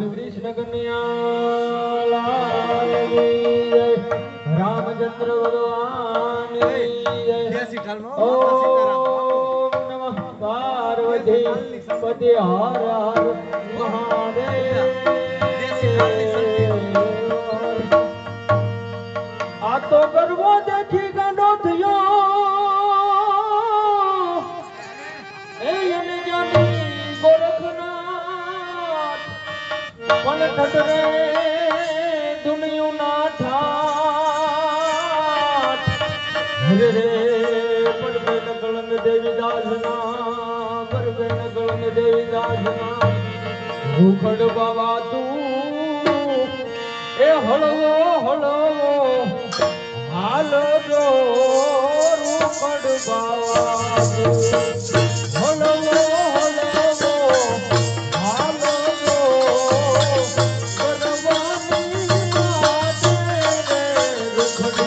કૃષ્ણ કન્યા લાલ કી જય. રામચંદ્ર ભગવાન કી જય. ઓમ નમઃ પાર્વતી પતિ હર હર મહાદેવ. આ તો ગરબો દેખી ગાંડો થયો એ એને જાની ગોરખનાથ પણ ઠઠરે દુનિયું ના ઠાઠ. હરે રે પરબે નકળન દેવી દાસના પરબે નકળન દેવી દાસના ભૂખડ બાવા તું એ હળવો હળવો હાલો જો રૂખડ બાવા તું હળવો હળવો હાલો જો ગરવાની માતે રે રૂખડ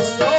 Oh,